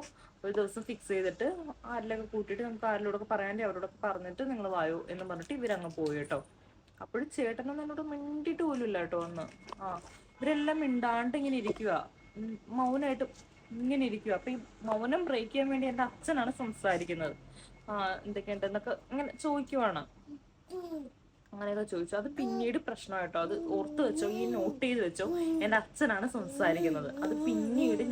ഒരു ദിവസം ഫിക്സ് ചെയ്തിട്ട് ആരിലൊക്കെ കൂട്ടിയിട്ട് നമുക്ക് ആരിലോടൊക്കെ പറയാണ്ടി അവരോടൊക്കെ പറഞ്ഞിട്ട് നിങ്ങൾ വായോ എന്ന് പറഞ്ഞിട്ട് ഇവരങ്ങ് പോയി കേട്ടോ. അപ്പോഴും ചേട്ടനൊന്നും എന്നോട് മിണ്ടിയിട്ട് പോലും ഇല്ല കേട്ടോ അന്ന്. ഇവരെല്ലാം മിണ്ടാണ്ട് ഇങ്ങനെ ഇരിക്കുക, മൗനമായിട്ട് ഇങ്ങനെ ഇരിക്കുക. അപ്പൊ ഈ മൗനം ബ്രേക്ക് ചെയ്യാൻ വേണ്ടി എൻ്റെ അച്ഛനാണ് സംസാരിക്കുന്നത്. എന്തൊക്കെയുണ്ടെന്നൊക്കെ ഇങ്ങനെ ചോദിക്കുവാണ്. അങ്ങനെയൊക്കെ ചോദിച്ചു. അത് പിന്നീട് പ്രശ്നമായിട്ടോ, അത് ഓർത്ത് വെച്ചോ, ഈ നോട്ട് ചെയ്ത് വെച്ചോ. എൻ്റെ അച്ഛനാണ് സംസാരിക്കുന്നത്. അത് പിന്നീട്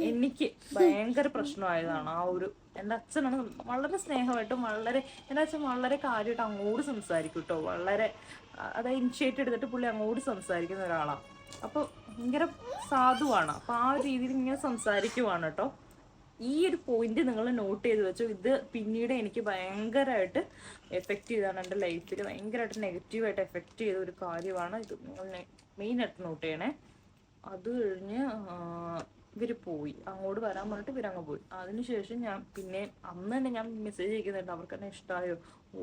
എനിക്ക് ഭയങ്കര പ്രശ്നമായതാണ്. എൻ്റെ അച്ഛനാണ് വളരെ സ്നേഹമായിട്ടും വളരെ എൻ്റെ അച്ഛൻ വളരെ കാര്യമായിട്ട് അങ്ങോട്ട് സംസാരിക്കും കേട്ടോ. വളരെ അതായത് ഇനിഷ്യേറ്റ് എടുത്തിട്ട് പുള്ളി അങ്ങോട്ട് സംസാരിക്കുന്ന ഒരാളാണ്. അപ്പൊ ഭയങ്കര സാധുവാണ്. അപ്പൊ ആ ഒരു രീതിയിൽ ഇങ്ങനെ സംസാരിക്കുവാണ് കേട്ടോ. ഈ ഒരു പോയിന്റ് നിങ്ങൾ നോട്ട് ചെയ്ത് വെച്ചോ. ഇത് പിന്നീട് എനിക്ക് ഭയങ്കരമായിട്ട് എഫക്റ്റ് ചെയ്താണ്, എൻ്റെ ലൈഫിൽ ഭയങ്കരമായിട്ട് നെഗറ്റീവായിട്ട് എഫക്റ്റ് ചെയ്ത ഒരു കാര്യമാണ് ഇത്. നിങ്ങൾ മെയിനായിട്ട് നോട്ട് ചെയ്യണേ. അത് കഴിഞ്ഞ് ഇവര് പോയി, അങ്ങോട്ട് വരാൻ പറഞ്ഞിട്ട് ഇവരങ്ങ് പോയി. അതിനുശേഷം ഞാൻ പിന്നെ അന്ന് തന്നെ ഞാൻ മെസ്സേജ് അയക്കുന്നുണ്ട്, അവർക്ക് എന്നെ ഇഷ്ടമായോ,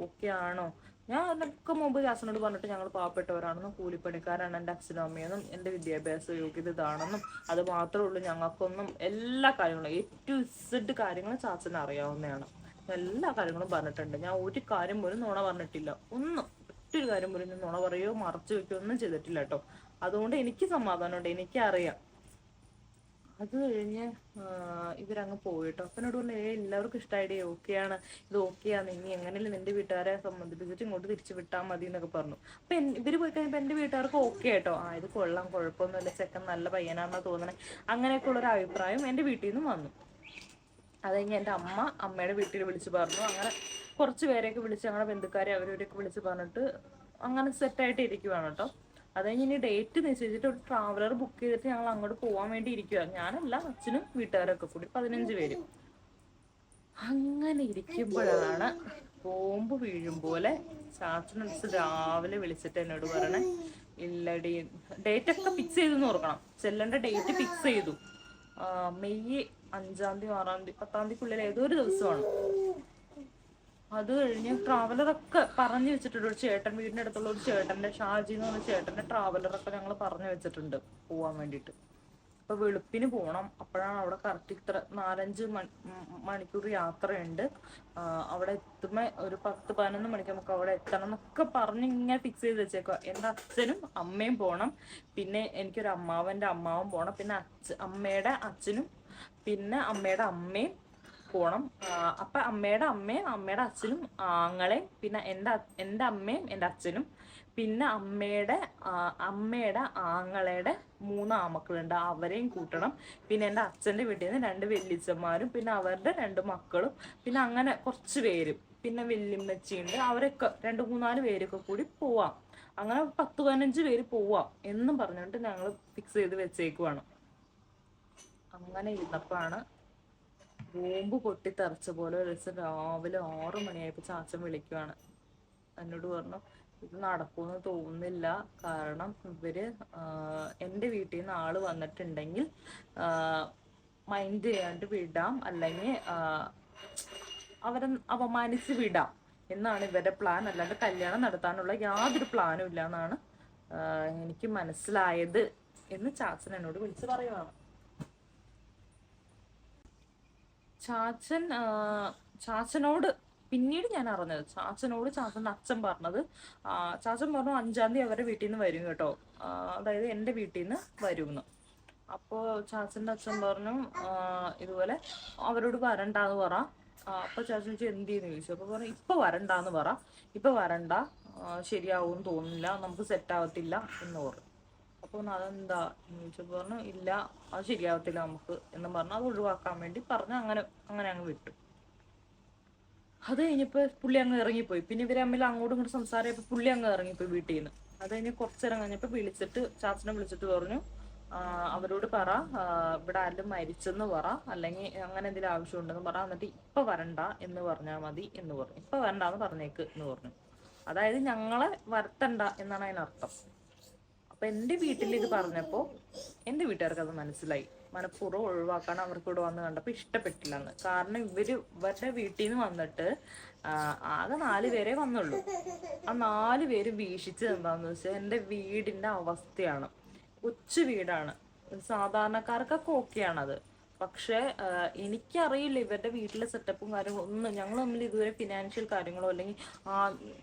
ഓക്കെ ആണോ. ഞാൻ എന്നൊക്കെ മുമ്പ് ജാസനോട് പറഞ്ഞിട്ട് ഞങ്ങൾ പാവപ്പെട്ടവരാണെന്നും കൂലിപ്പണിക്കാരാണ് എൻ്റെ അച്ഛനും അമ്മയെന്നും എൻ്റെ വിദ്യാഭ്യാസ യോഗ്യത ഇതാണെന്നും അത് മാത്രമേ ഉള്ളൂ ഞങ്ങൾക്കൊന്നും, എല്ലാ കാര്യങ്ങളും A to Z കാര്യങ്ങളും ചാച്ചന് അറിയാവുന്നതാണ്. എല്ലാ കാര്യങ്ങളും പറഞ്ഞിട്ടുണ്ട്. ഞാൻ ഒരു കാര്യം പോലും നുണ പറഞ്ഞിട്ടില്ല, ഒറ്റൊരു കാര്യം പോലും നുണ പറയുകയോ മറച്ചു വെക്കുകയോ ഒന്നും ചെയ്തിട്ടില്ല കേട്ടോ. അതുകൊണ്ട് എനിക്ക് സമാധാനമുണ്ട്, എനിക്കറിയാം. അത് കഴിഞ്ഞ് ഇവരങ്ങ് പോയിട്ടോ. അപ്പൊ എന്നോട് പറഞ്ഞു എല്ലാവർക്കും ഇഷ്ടമായിടേ, ഓക്കെയാണ്, ഇത് ഓക്കെയാണ്, ഇനി എങ്ങനെയല്ലേ നിന്റെ വീട്ടുകാരെ സംബന്ധിപ്പിച്ചിട്ട് ഇങ്ങോട്ട് തിരിച്ചു വിട്ടാൽ മതി എന്നൊക്കെ പറഞ്ഞു. അപ്പൊ ഇവര് പോയി കഴിഞ്ഞപ്പോ എന്റെ വീട്ടുകാർക്ക് ഓക്കെ ആയിട്ടോ. ഇത് കൊള്ളാം, കുഴപ്പമൊന്നുമില്ല, ചെക്കൻ നല്ല പയ്യനാണെന്നാ തോന്നണേ, അങ്ങനെയൊക്കെ ഉള്ളൊരു അഭിപ്രായം എൻ്റെ വീട്ടിൽ നിന്നും വന്നു. അത് കഴിഞ്ഞ് എൻ്റെ അമ്മയുടെ വീട്ടിൽ വിളിച്ച് പറഞ്ഞു. അങ്ങനെ കുറച്ച് പേരെയൊക്കെ വിളിച്ച് ഞങ്ങളുടെ ബന്ധുക്കാരെ അവരവരെയൊക്കെ വിളിച്ച് പറഞ്ഞിട്ട് അങ്ങനെ സെറ്റായിട്ട് ഇരിക്കുവാണ് കേട്ടോ. അത് കഴിഞ്ഞ് ഇനി ഡേറ്റ് നിശ്ചയിച്ചിട്ട് ഒരു ട്രാവലർ ബുക്ക് ചെയ്തിട്ട് ഞങ്ങൾ അങ്ങോട്ട് പോകാൻ വേണ്ടി ഇരിക്കുക. ഞാനല്ല, അച്ഛനും വീട്ടുകാരൊക്കെ കൂടി 15 പേര്. അങ്ങനെ ഇരിക്കുമ്പോഴാണ് ബോംബ് വീഴും പോലെ ചാച്ചനടുത്ത് രാവിലെ വിളിച്ചിട്ട് എന്നോട് പറയണേ, ഇല്ലടി, ഡേറ്റ് ഒക്കെ ഫിക്സ് ചെയ്തെന്ന് ഓർക്കണം, ചെല്ലേണ്ട ഡേറ്റ് ഫിക്സ് ചെയ്തു. മെയ് 5-ാം തീയതി 6-ാം തീയതി 10-ാം തീയതിക്കുള്ളിൽ ഏതോ ഒരു ദിവസമാണ്. അത് കഴിഞ്ഞ് ട്രാവലറൊക്കെ പറഞ്ഞു വെച്ചിട്ടുണ്ട്. ഒരു ചേട്ടൻ, വീടിൻ്റെ അടുത്തുള്ള ഒരു ചേട്ടൻ്റെ, ഷാജി എന്ന് പറഞ്ഞ ചേട്ടൻ്റെ ട്രാവലറൊക്കെ ഞങ്ങൾ പറഞ്ഞു വെച്ചിട്ടുണ്ട് പോവാൻ വേണ്ടിയിട്ട്. ഇപ്പൊ വെളുപ്പിന് പോണം. അപ്പോഴാണ് അവിടെ കറക്റ്റ് ഇത്ര 4-5 മണിക്കൂർ യാത്രയുണ്ട്. അവിടെ എത്തുമ്പോ ഒരു 10-11 മണിക്ക് നമുക്ക് അവിടെ എത്തണം എന്നൊക്കെ പറഞ്ഞ് ഇങ്ങനെ ഫിക്സ് ചെയ്ത് വെച്ചേക്കുക. എൻ്റെ അച്ഛനും അമ്മയും പോണം, പിന്നെ എനിക്കൊരു അമ്മാവൻ്റെ അമ്മാവൻ പോണം, പിന്നെ അമ്മയുടെ അച്ഛനും പിന്നെ അമ്മയുടെ അമ്മയും പോണം. അപ്പൊ അമ്മയുടെ അമ്മയും അമ്മയുടെ അച്ഛനും ആങ്ങളെയും പിന്നെ എൻ്റെ അമ്മയും എൻ്റെ അച്ഛനും പിന്നെ അമ്മയുടെ ആങ്ങളയുടെ 3 ആമക്കളുണ്ട്, അവരെയും കൂട്ടണം. പിന്നെ എൻ്റെ അച്ഛൻ്റെ വീട്ടിൽ നിന്ന് 2 വല്യച്ഛന്മാരും പിന്നെ അവരുടെ 2 മക്കളും പിന്നെ അങ്ങനെ കുറച്ച് പേരും പിന്നെ വല്യമ്മച്ചിയുണ്ട്. അവരൊക്കെ 2-3-4 പേരൊക്കെ കൂടി പോവാം. അങ്ങനെ 10-15 പേര് പോവാം എന്നും പറഞ്ഞുകൊണ്ട് ഞങ്ങൾ ഫിക്സ് ചെയ്ത് വെച്ചേക്കുവാണ്. അങ്ങനെ ഇരുന്നപ്പോഴാണ് ബോംബ് പൊട്ടിത്തെറിച്ച പോലെ ഒരു ദിവസം രാവിലെ 6 മണിയായപ്പോൾ ചാച്ചൻ വിളിക്കുവാണ്. എന്നോട് പറഞ്ഞു ഇത് നടക്കുമെന്ന് തോന്നുന്നില്ല, കാരണം ഇവര് എൻ്റെ വീട്ടിൽ നിന്ന് ആള് വന്നിട്ടുണ്ടെങ്കിൽ മൈൻഡ് ചെയ്യാണ്ട് വിടാം, അല്ലെങ്കിൽ അവരെ അപമാനിച്ച് വിടാം എന്നാണ് ഇവരുടെ പ്ലാൻ, അല്ലാണ്ട് കല്യാണം നടത്താനുള്ള യാതൊരു പ്ലാനും ഇല്ല എന്നാണ് എനിക്ക് മനസ്സിലായത് എന്ന് ചാച്ചൻ എന്നോട് വിളിച്ച് പറയുവാണ്. ചാച്ചനോട് പിന്നീട് ഞാൻ അറിഞ്ഞത്, ചാച്ചൻ്റെ അച്ഛൻ പറഞ്ഞത്, ചാച്ചൻ പറഞ്ഞു 5-ാം തീയതി അവരുടെ വീട്ടിൽ നിന്ന് വരും കേട്ടോ, അതായത് എൻ്റെ വീട്ടിൽ നിന്ന് വരുമെന്ന്. അപ്പോൾ ചാച്ചൻ്റെ അച്ഛൻ പറഞ്ഞു ഇതുപോലെ അവരോട് വരണ്ടാന്ന് പറ. അപ്പോൾ ചാച്ചൻ ചോദിച്ചു എന്ത് ചെയ്യുന്നു ചോദിച്ചു. അപ്പോൾ പറഞ്ഞു ഇപ്പൊ വരണ്ടാന്ന് പറ, ഇപ്പൊ വരണ്ട, ശരിയാവും തോന്നുന്നില്ല, നമുക്ക് സെറ്റ് ആവത്തില്ല എന്ന് പറഞ്ഞു. അപ്പോൾ അതെന്താ ചോദിച്ചപ്പോൾ പറഞ്ഞു ഇല്ല അത് ശരിയാവത്തില്ല നമുക്ക് എന്ന് പറഞ്ഞു. അത് ഒഴിവാക്കാൻ വേണ്ടി പറഞ്ഞ് അങ്ങനെ അങ്ങ് വിട്ടു. അത് കഴിഞ്ഞപ്പോൾ പുള്ളി അങ്ങ് ഇറങ്ങിപ്പോയി. പിന്നെ ഇവരെ തമ്മിൽ അങ്ങോട്ടും ഇങ്ങോട്ടും സംസാരമായപ്പോൾ പുള്ളി അങ്ങ് ഇറങ്ങിപ്പോയി വീട്ടിൽ നിന്ന്. അത് കഴിഞ്ഞ് കുറച്ചേരം കഴിഞ്ഞപ്പോൾ ചാച്ചനെ വിളിച്ചിട്ട് പറഞ്ഞു അവരോട് പറ ഇവിടെ ആരും മരിച്ചെന്ന് പറ, അല്ലെങ്കിൽ അങ്ങനെ എന്തെങ്കിലും ആവശ്യമുണ്ടെന്ന് പറ, എന്നിട്ട് ഇപ്പൊ വരണ്ട എന്ന് പറഞ്ഞാൽ മതി എന്ന് പറഞ്ഞു. ഇപ്പൊ വരണ്ടാന്ന് പറഞ്ഞേക്ക് എന്ന് പറഞ്ഞു. അതായത് ഞങ്ങളെ വരുത്തണ്ട എന്നാണ് അതിനർത്ഥം. അപ്പൊ എൻ്റെ വീട്ടിൽ ഇത് പറഞ്ഞപ്പോ എൻ്റെ വീട്ടുകാർക്ക് അത് മനസ്സിലായി, മനഃപൂർവ്വം ഒഴിവാക്കാൻ അവർക്ക് ഇവിടെ വന്ന് കണ്ടപ്പോൾ ഇഷ്ടപ്പെട്ടില്ല എന്ന്. കാരണം ഇവരുടെ വീട്ടിൽ നിന്ന് വന്നിട്ട് ആകെ 4 പേരെ വന്നുള്ളൂ. ആ 4 പേര് വീക്ഷിച്ചത് എന്താന്ന് വെച്ചാൽ എൻ്റെ വീടിന്റെ അവസ്ഥയാണ്. കൊച്ചു വീടാണ്, സാധാരണക്കാർക്കൊക്കെ ഓക്കെയാണത്. പക്ഷെ എനിക്കറിയില്ല ഇവരുടെ വീട്ടിലെ സെറ്റപ്പും കാര്യങ്ങളും ഒന്നും. ഞങ്ങൾ തമ്മിൽ ഇതുവരെ ഫിനാൻഷ്യൽ കാര്യങ്ങളോ അല്ലെങ്കിൽ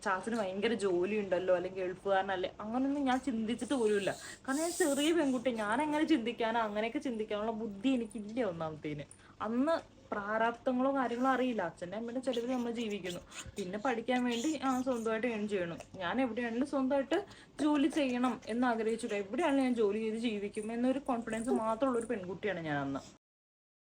ചാച്ചന് ഭയങ്കര ജോലി ഉണ്ടല്ലോ അല്ലെങ്കിൽ എളുപ്പക്കാരനല്ലേ അങ്ങനൊന്നും ഞാൻ ചിന്തിച്ചിട്ട് പോലുമില്ല. കാരണം ഞാൻ ചെറിയ പെൺകുട്ടി, ഞാൻ എങ്ങനെ ചിന്തിക്കാനോ അങ്ങനെയൊക്കെ ചിന്തിക്കാനുള്ള ബുദ്ധി എനിക്കില്ല ഒന്നാമത്തേന്. അന്ന് പ്രാരാബ്ദങ്ങളോ കാര്യങ്ങളോ അറിയില്ല. അച്ഛൻ്റെ അമ്മയുടെ ചെലവിൽ നമ്മൾ ജീവിക്കുന്നു, പിന്നെ പഠിക്കാൻ വേണ്ടി സ്വന്തമായിട്ട് ഏൺ ചെയ്യണം. ഞാൻ എവിടെയാണെങ്കിലും സ്വന്തമായിട്ട് ജോലി ചെയ്യണം എന്ന് ആഗ്രഹിച്ചിട്ട് എവിടെയാണെങ്കിലും ഞാൻ ജോലി ചെയ്ത് ജീവിക്കും എന്നൊരു കോൺഫിഡൻസ് മാത്രമുള്ള ഒരു പെൺകുട്ടിയാണ് ഞാൻ അന്ന്.